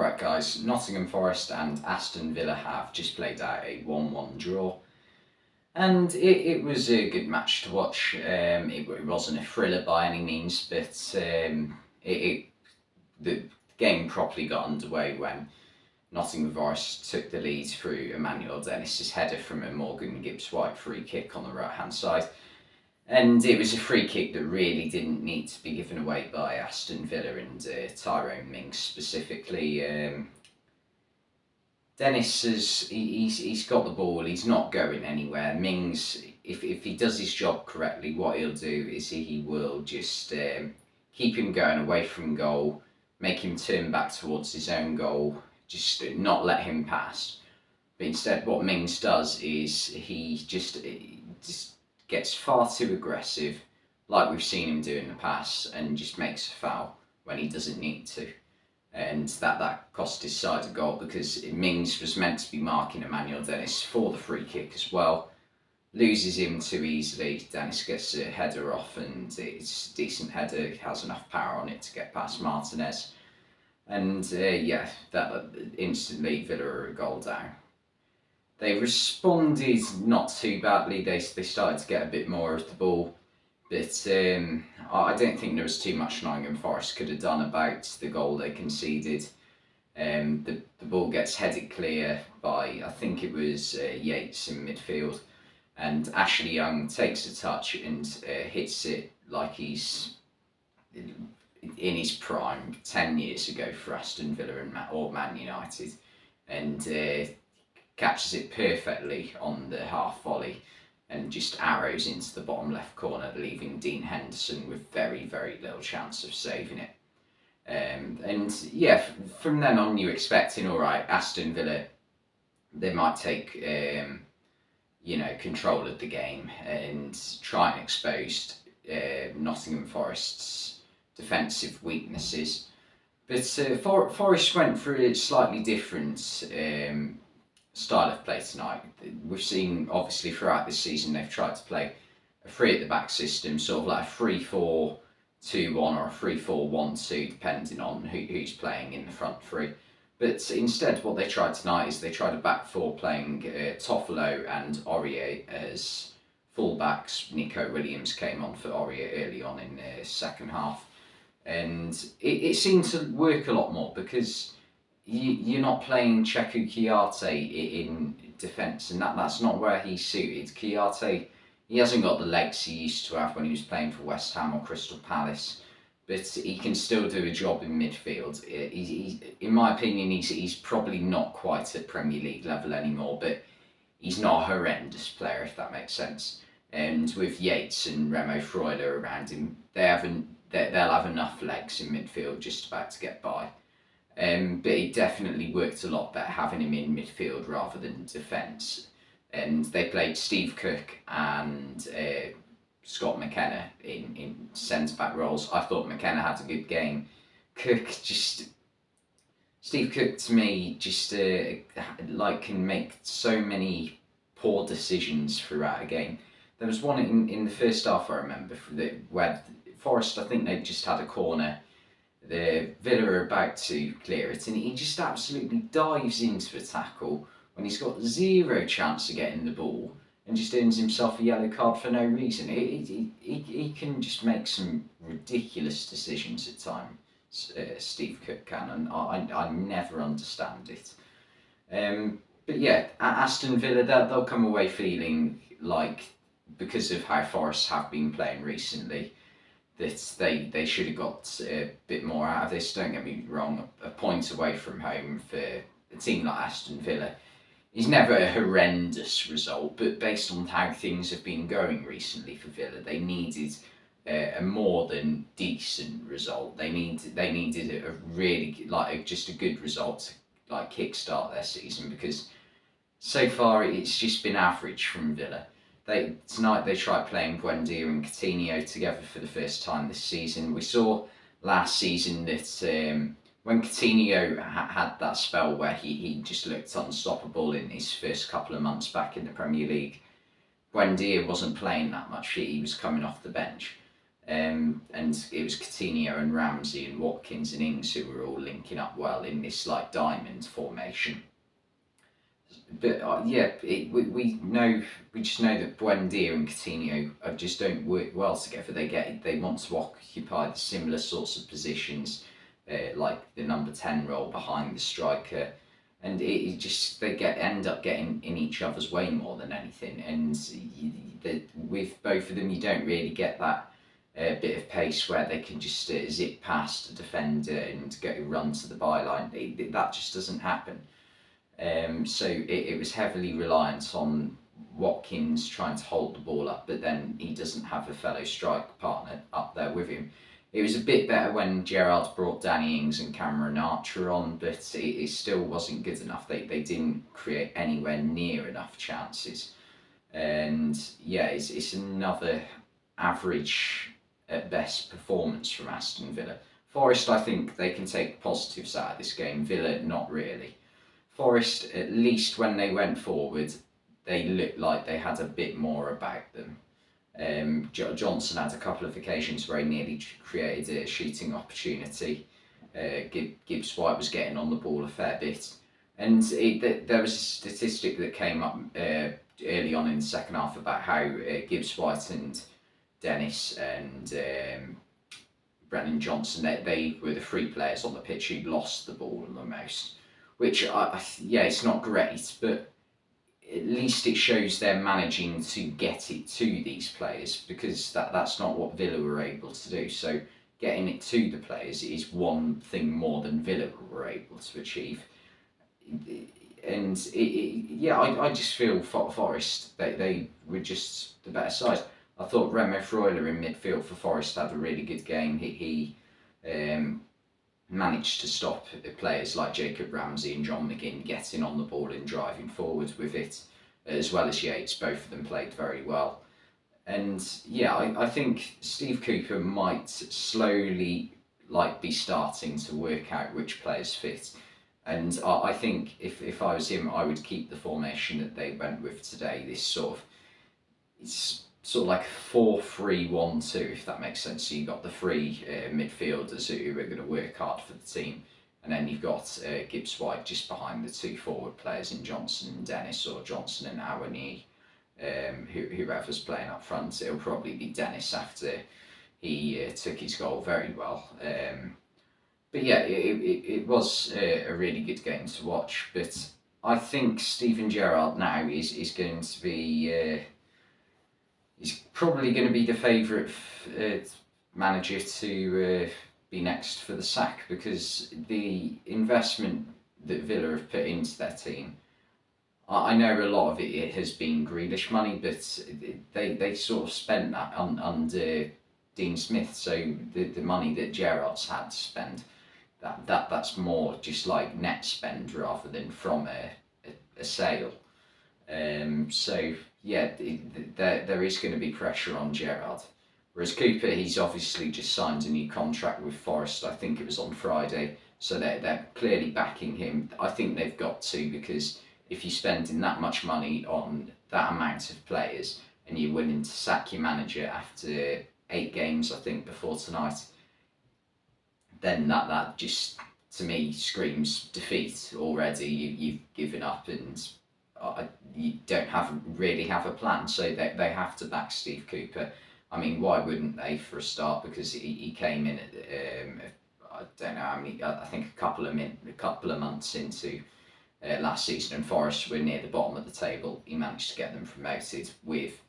Right guys, Nottingham Forest and Aston Villa have just played out a 1-1 draw. And it was a good match to watch. It wasn't a thriller by any means, but the game properly got underway when Nottingham Forest took the lead through Emmanuel Dennis's header from a Morgan Gibbs-White free kick on the right-hand side. And it was a free kick that really didn't need to be given away by Aston Villa and Tyrone Mings specifically. Dennis he's got the ball. He's not going anywhere. Mings, if he does his job correctly, what he'll do is he will just keep him going away from goal, make him turn back towards his own goal, just not let him pass. But instead, what Mings does is he just gets far too aggressive, like we've seen him do in the past, and just makes a foul when he doesn't need to. And that cost his side a goal because Mings was meant to be marking Emmanuel Dennis for the free kick as well. Loses him too easily. Dennis gets a header off, and it's a decent header. He has enough power on it to get past Martinez. And that instantly Villa are a goal down. They responded not too badly. They started to get a bit more of the ball, but I don't think there was too much Nottingham Forest could have done about the goal they conceded. The ball gets headed clear by, I think it was Yates in midfield, and Ashley Young takes a touch and hits it like he's in his prime 10 years ago for Aston Villa or Man United, and catches it perfectly on the half volley and just arrows into the bottom left corner, leaving Dean Henderson with very, very little chance of saving it. From then on you're expecting, alright, Aston Villa, they might take control of the game and try and expose Nottingham Forest's defensive weaknesses. But Forest went through a slightly different style of play tonight. We've seen, obviously, throughout this season, they've tried to play a three at the back system, sort of like a 3-4-2-1 or a 3-4-1-2, depending on who's playing in the front three. But instead, what they tried tonight is they tried a back four playing Toffolo and Aurier as full-backs. Nico Williams came on for Aurier early on in the second half. And it seemed to work a lot more because you're not playing Cheku Kouyaté in defence, and that's not where he's suited. Kouyaté, he hasn't got the legs he used to have when he was playing for West Ham or Crystal Palace, but he can still do a job in midfield. In my opinion, he's probably not quite at Premier League level anymore, but he's not a horrendous player, if that makes sense. And with Yates and Remo Freuler around him, they'll have enough legs in midfield just about to get by. But it definitely worked a lot better having him in midfield rather than defence. And they played Steve Cook and Scott McKenna in centre-back roles. I thought McKenna had a good game. Steve Cook to me just can make so many poor decisions throughout a game. There was one in the first half I remember where Forest, I think they just had a corner. The Villa are about to clear it, and he just absolutely dives into a tackle when he's got zero chance of getting the ball and just earns himself a yellow card for no reason. He can just make some ridiculous decisions at times, Steve Cook can, and I never understand it. But yeah, Aston Villa, they'll come away feeling like, because of how Forest have been playing recently, that they should have got a bit more out of this. Don't get me wrong, a point away from home for a team like Aston Villa is never a horrendous result, but based on how things have been going recently for Villa, they needed a more than decent result. They needed a really, just a good result to kickstart their season, because so far it's just been average from Villa. Tonight they tried playing Buendia and Coutinho together for the first time this season. We saw last season that when Coutinho had that spell where he just looked unstoppable in his first couple of months back in the Premier League, Buendia wasn't playing that much. He was coming off the bench. and it was Coutinho and Ramsey and Watkins and Ings who were all linking up well in this like diamond formation. But we just know that Buendia and Coutinho just don't work well together. They want to occupy the similar sorts of positions, like the number 10 role behind the striker, and they end up getting in each other's way more than anything. And with both of them, you don't really get that bit of pace where they can just zip past a defender and go run to the byline. That just doesn't happen. So it was heavily reliant on Watkins trying to hold the ball up, but then he doesn't have a fellow strike partner up there with him. It was a bit better when Gerrard brought Danny Ings and Cameron Archer on, but it still wasn't good enough. They didn't create anywhere near enough chances. And yeah, it's another average at best performance from Aston Villa. Forest, I think they can take positives out of this game. Villa, not really. Forest, at least when they went forward, they looked like they had a bit more about them. Johnson had a couple of occasions where he nearly created a shooting opportunity. Gibbs White was getting on the ball a fair bit. And there was a statistic that came up early on in the second half about how Gibbs White and Dennis and Brennan Johnson, they were the three players on the pitch who lost the ball the most. Which, it's not great, but at least it shows they're managing to get it to these players, because that's not what Villa were able to do. So getting it to the players is one thing more than Villa were able to achieve. And I just feel Forest, they were just the better side. I thought Remo Freuler in midfield for Forest had a really good game. He managed to stop players like Jacob Ramsey and John McGinn getting on the ball and driving forward with it, as well as Yates. Both of them played very well. And I think Steve Cooper might slowly be starting to work out which players fit. And I think if I was him, I would keep the formation that they went with today. It's sort of like a 4-3-1-2, if that makes sense. So you've got the three midfielders who are going to work hard for the team, and then you've got Gibbs White just behind the two forward players in Johnson and Dennis, or Johnson and Awani, whoever's playing up front. It'll probably be Dennis after he took his goal very well. But yeah, it was a really good game to watch. But I think Steven Gerrard now is going to be... he's probably going to be the favourite manager to be next for the sack, because the investment that Villa have put into their team, I know a lot of it has been Grealish money, but they sort of spent that under Dean Smith. So the money that Gerrard's had to spend, that's more just like net spend rather than from a sale. So yeah, there is going to be pressure on Gerrard. Whereas Cooper, he's obviously just signed a new contract with Forest. I think it was on Friday, so they're clearly backing him. I think they've got to, because if you're spending that much money on that amount of players and you're willing to sack your manager after 8 games, I think, before tonight, then that just, to me, screams defeat already. You've given up, and you don't really have a plan. So they have to back Steve Cooper. I mean, why wouldn't they, for a start? Because he came in at I don't know how many. I think a couple of months into last season, and Forest were near the bottom of the table. He managed to get them promoted with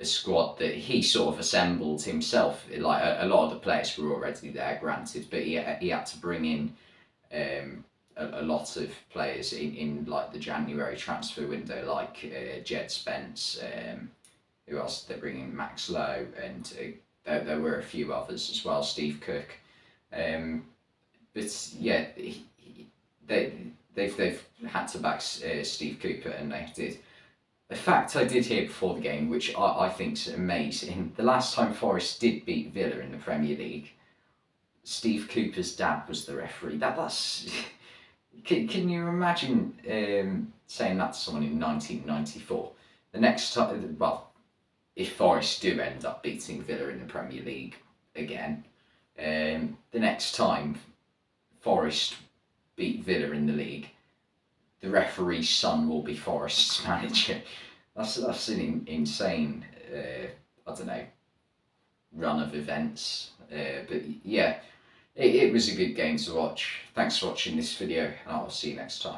a squad that he sort of assembled himself. Like a lot of the players were already there, granted, but he had to bring in a lot of players in like the January transfer window, like Jed Spence. Who else? They're bringing Max Lowe, and there were a few others as well. Steve Cook. But yeah, they've had to back Steve Cooper, and they did. A fact I did hear before the game, which I think's amazing: the last time Forest did beat Villa in the Premier League, Steve Cooper's dad was the referee. That's can you imagine saying that to someone in 1994? The next time, well, if Forest do end up beating Villa in the Premier League, again. The next time Forest beat Villa in the league, the referee's son will be Forest's manager. That's an insane, I don't know, run of events. But yeah, it was a good game to watch. Thanks for watching this video, and I'll see you next time.